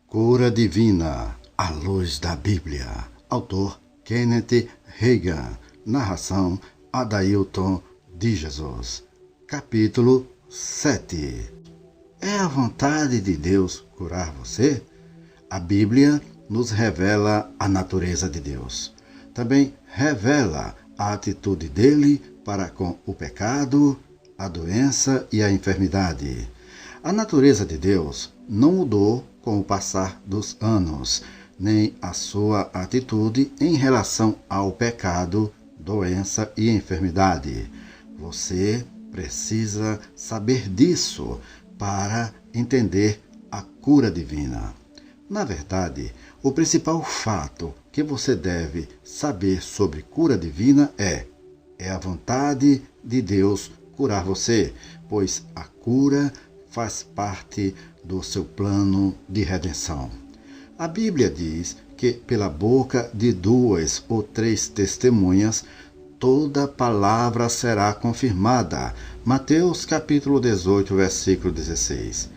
Cura Divina, à luz da Bíblia. Autor Kenneth Hagin. Narração Adailton de Jesus. Capítulo 7. É a vontade de Deus curar você? A Bíblia nos revela a natureza de Deus. Também revela a atitude dele para com o pecado, a doença e a enfermidade. A natureza de Deus não mudou com o passar dos anos, nem a sua atitude em relação ao pecado, doença e enfermidade. Você precisa saber disso para entender a cura divina. Na verdade, o principal fato que você deve saber sobre cura divina é a vontade de Deus curar você, pois a cura faz parte do seu plano de redenção. A Bíblia diz que pela boca de 2 ou 3 testemunhas toda palavra será confirmada. Mateus capítulo 18, versículo 16.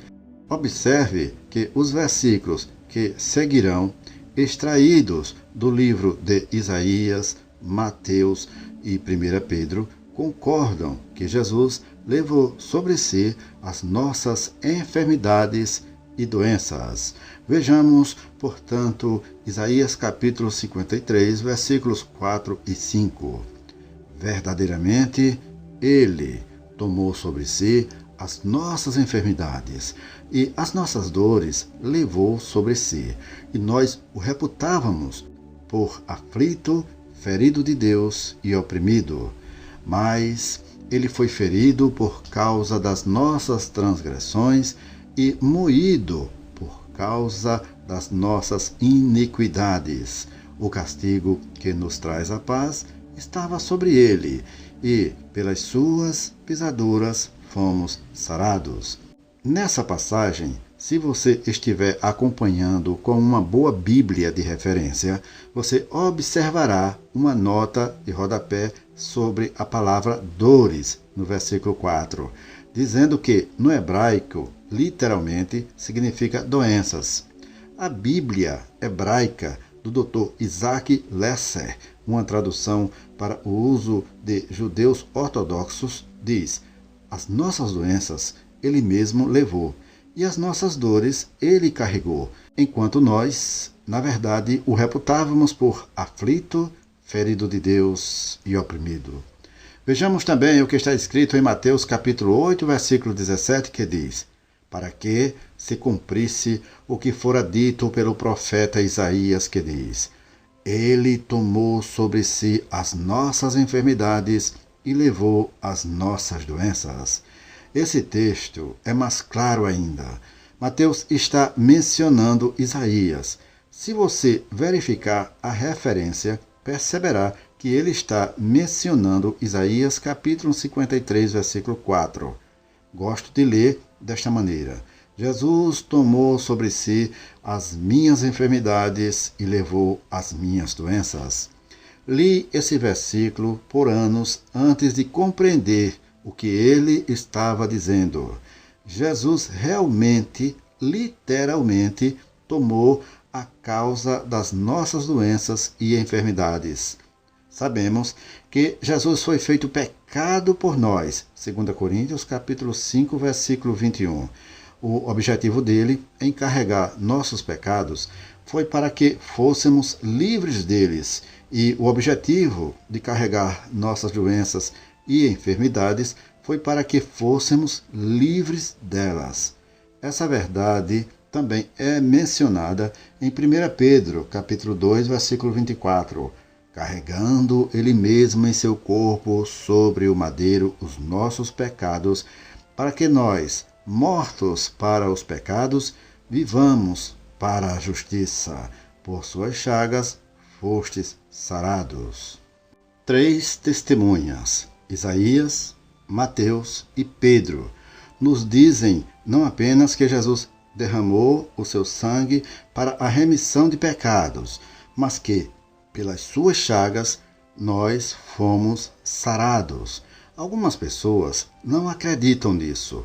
Observe que os versículos que seguirão, extraídos do livro de Isaías, Mateus e 1 Pedro, concordam que Jesus levou sobre si as nossas enfermidades e doenças. Vejamos, portanto, Isaías capítulo 53, versículos 4 e 5. Verdadeiramente, ele tomou sobre si as nossas enfermidades e as nossas dores levou sobre si, e nós o reputávamos por aflito, ferido de Deus e oprimido. Mas ele foi ferido por causa das nossas transgressões e moído por causa das nossas iniquidades. O castigo que nos traz a paz estava sobre ele, e pelas suas pisaduras fomos sarados. Nessa passagem, se você estiver acompanhando com uma boa Bíblia de referência, você observará uma nota de rodapé sobre a palavra dores, no versículo 4, dizendo que, no hebraico, literalmente, significa doenças. A Bíblia hebraica do Dr. Isaac Lesser, uma tradução para o uso de judeus ortodoxos, diz: as nossas doenças ele mesmo levou, e as nossas dores ele carregou, enquanto nós, na verdade, o reputávamos por aflito, ferido de Deus e oprimido. Vejamos também o que está escrito em Mateus capítulo 8, versículo 17, que diz: para que se cumprisse o que fora dito pelo profeta Isaías, que diz: ele tomou sobre si as nossas enfermidades e levou as nossas doenças. Esse texto é mais claro ainda. Mateus está mencionando Isaías. Se você verificar a referência, perceberá que ele está mencionando Isaías capítulo 53, versículo 4. Gosto de ler desta maneira: Jesus tomou sobre si as minhas enfermidades e levou as minhas doenças. Li esse versículo por anos antes de compreender o que ele estava dizendo. Jesus realmente, literalmente, tomou a causa das nossas doenças e enfermidades. Sabemos que Jesus foi feito pecado por nós, 2 Coríntios capítulo 5, versículo 21. O objetivo dele em carregar nossos pecados foi para que fôssemos livres deles, e o objetivo de carregar nossas doenças e enfermidades foi para que fôssemos livres delas. Essa verdade também é mencionada em 1 Pedro, capítulo 2, versículo 24, carregando ele mesmo em seu corpo sobre o madeiro os nossos pecados, para que nós, mortos para os pecados, vivamos para a justiça. Por suas chagas fostes sarados. 3 testemunhas, Isaías, Mateus e Pedro, nos dizem não apenas que Jesus derramou o seu sangue para a remissão de pecados, mas que, pelas suas chagas, nós fomos sarados. Algumas pessoas não acreditam nisso.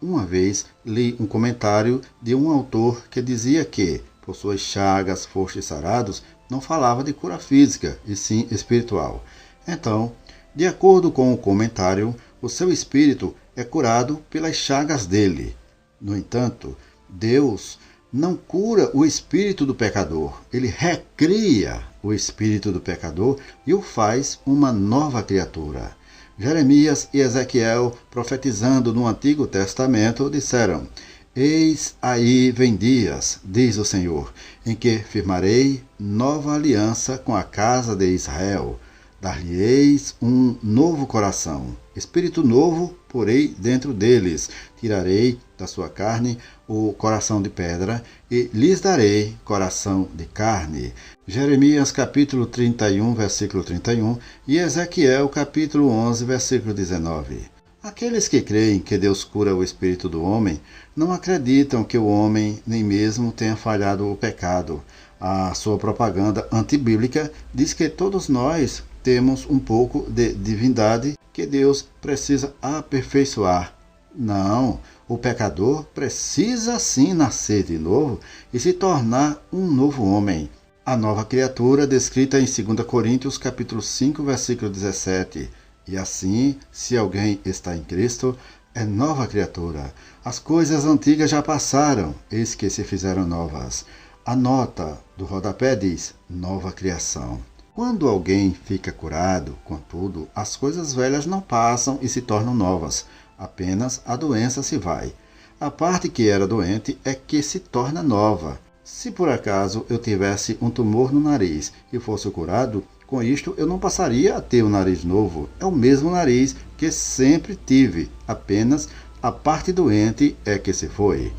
uma vez li um comentário de um autor que dizia que, por suas chagas fostes sarados, não falava de cura física, e sim espiritual. Então, de acordo com o comentário, o seu espírito é curado pelas chagas dele. No entanto, Deus não cura o espírito do pecador, ele recria o espírito do pecador e o faz uma nova criatura. Jeremias e Ezequiel, profetizando no Antigo Testamento, disseram: Eis aí vem dias, diz o Senhor, em que firmarei nova aliança com a casa de Israel. Dar-lhe-eis um novo coração, espírito novo porei dentro deles. Tirarei da sua carne o coração de pedra e lhes darei coração de carne. Jeremias capítulo 31, versículo 31 e Ezequiel capítulo 11, versículo 19. Aqueles que creem que Deus cura o espírito do homem não acreditam que o homem nem mesmo tenha falhado o pecado. A sua propaganda antibíblica diz que todos nós temos um pouco de divindade que Deus precisa aperfeiçoar. Não, o pecador precisa sim nascer de novo e se tornar um novo homem. A nova criatura descrita em 2 Coríntios capítulo 5, versículo 17. E assim, se alguém está em Cristo, é nova criatura. As coisas antigas já passaram, eis que se fizeram novas. A nota do rodapé diz: nova criação. Quando alguém fica curado, contudo, as coisas velhas não passam e se tornam novas. Apenas a doença se vai. A parte que era doente é que se torna nova. Se por acaso eu tivesse um tumor no nariz e fosse curado, com isto eu não passaria a ter um nariz novo. É o mesmo nariz que sempre tive. Apenas a parte doente é que se foi.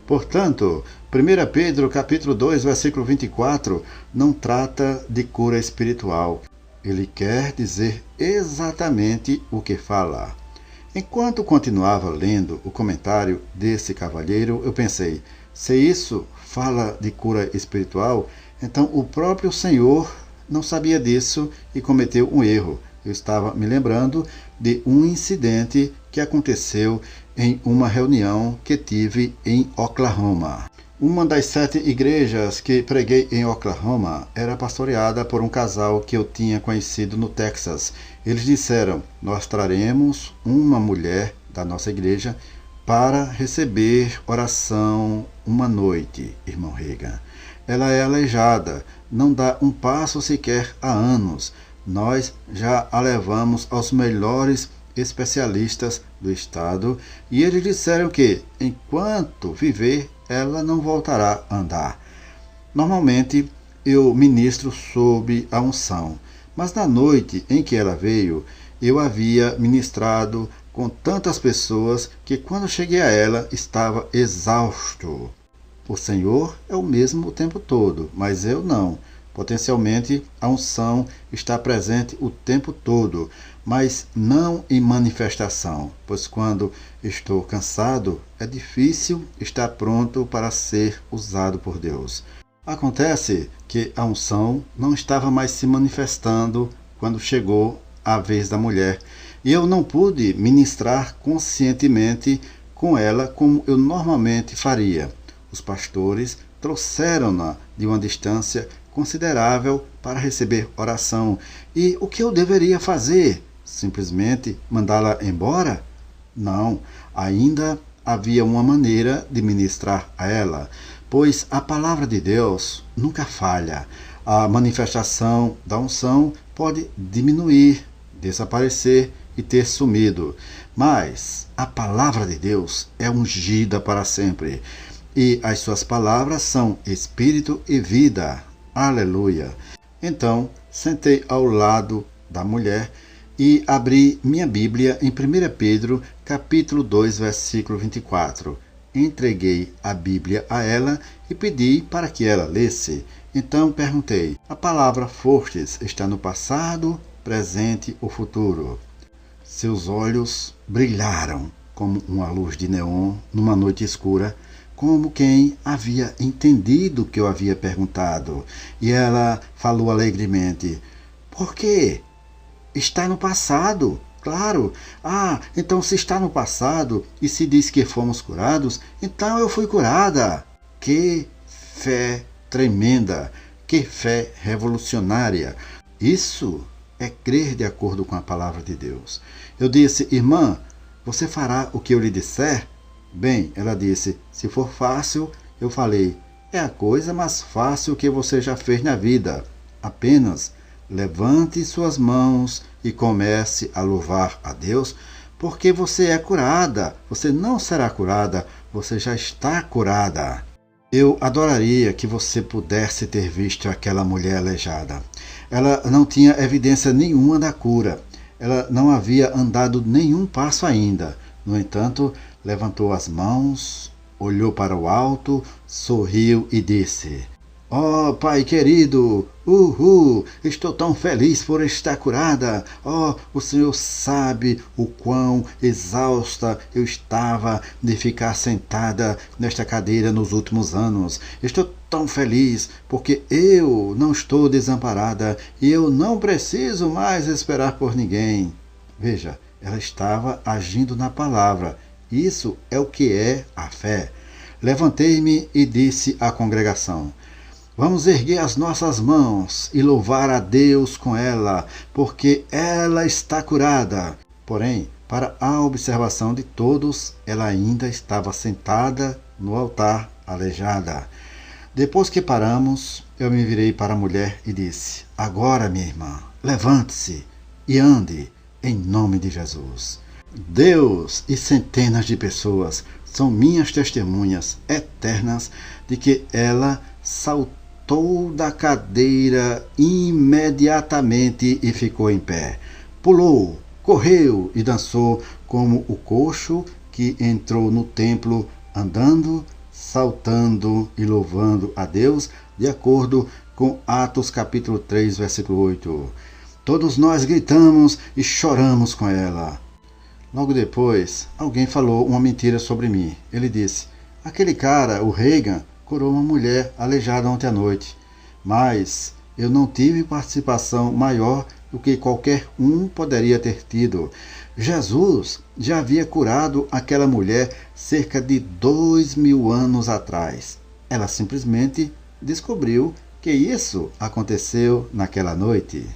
Portanto, 1 Pedro capítulo 2, versículo 24, não trata de cura espiritual. Ele quer dizer exatamente o que fala. Enquanto continuava lendo o comentário desse cavalheiro, eu pensei, se isso fala de cura espiritual, então o próprio Senhor não sabia disso e cometeu um erro. Eu estava me lembrando de um incidente que aconteceu em uma reunião que tive em Oklahoma. Uma das 7 igrejas que preguei em Oklahoma era pastoreada por um casal que eu tinha conhecido no Texas. Eles disseram: nós traremos uma mulher da nossa igreja para receber oração uma noite, irmão Reagan. Ela é aleijada, não dá um passo sequer há anos. Nós já a levamos aos melhores especialistas do estado e eles disseram que, enquanto viver, ela não voltará a andar. Normalmente eu ministro sob a unção, mas na noite em que ela veio, eu havia ministrado com tantas pessoas que quando cheguei a ela estava exausto. O Senhor é o mesmo o tempo todo, mas eu não. Potencialmente, a unção está presente o tempo todo, mas não em manifestação, pois quando estou cansado, é difícil estar pronto para ser usado por Deus. Acontece que a unção não estava mais se manifestando quando chegou a vez da mulher, e eu não pude ministrar conscientemente com ela como eu normalmente faria. Os pastores trouxeram-na de uma distância considerável para receber oração. E o que eu deveria fazer? Simplesmente mandá-la embora? Não, ainda havia uma maneira de ministrar a ela, pois a palavra de Deus nunca falha. A manifestação da unção pode diminuir, desaparecer e ter sumido, mas a palavra de Deus é ungida para sempre, e as suas palavras são espírito e vida. Aleluia! Então, sentei ao lado da mulher e abri minha Bíblia em 1 Pedro, capítulo 2, versículo 24. Entreguei a Bíblia a ela e pedi para que ela lesse. Então perguntei: a palavra fostes está no passado, presente ou futuro? Seus olhos brilharam como uma luz de neon numa noite escura, como quem havia entendido o que eu havia perguntado. E ela falou alegremente: por quê? Está no passado. Claro. Ah, então se está no passado e se diz que fomos curados, então eu fui curada. Que fé tremenda! Que fé revolucionária! Isso é crer de acordo com a palavra de Deus. Eu disse: irmã, você fará o que eu lhe disser? Bem, ela disse: se for fácil. Eu falei: é a coisa mais fácil que você já fez na vida. Apenas levante suas mãos e comece a louvar a Deus, porque você é curada. Você não será curada, você já está curada. Eu adoraria que você pudesse ter visto aquela mulher aleijada. Ela não tinha evidência nenhuma da cura. Ela não havia andado nenhum passo ainda. No entanto, levantou as mãos, olhou para o alto, sorriu e disse: oh, Pai querido, estou tão feliz por estar curada. Oh, o Senhor sabe o quão exausta eu estava de ficar sentada nesta cadeira nos últimos anos. Estou tão feliz porque eu não estou desamparada e eu não preciso mais esperar por ninguém. Veja, ela estava agindo na palavra. Isso é o que é a fé. Levantei-me e disse à congregação: vamos erguer as nossas mãos e louvar a Deus com ela, porque ela está curada. Porém, para a observação de todos, ela ainda estava sentada no altar, aleijada. Depois que paramos, eu me virei para a mulher e disse: agora, minha irmã, levante-se e ande, em nome de Jesus. Deus e centenas de pessoas são minhas testemunhas eternas de que ela saltou da cadeira imediatamente e ficou em pé. Pulou, correu e dançou como o coxo que entrou no templo andando, saltando e louvando a Deus, de acordo com Atos capítulo 3, versículo 8. Todos nós gritamos e choramos com ela. Logo depois, alguém falou uma mentira sobre mim. Ele disse: aquele cara, o Reagan, curou uma mulher aleijada ontem à noite. Mas eu não tive participação maior do que qualquer um poderia ter tido. Jesus já havia curado aquela mulher cerca de 2000 anos atrás. Ela simplesmente descobriu que isso aconteceu naquela noite.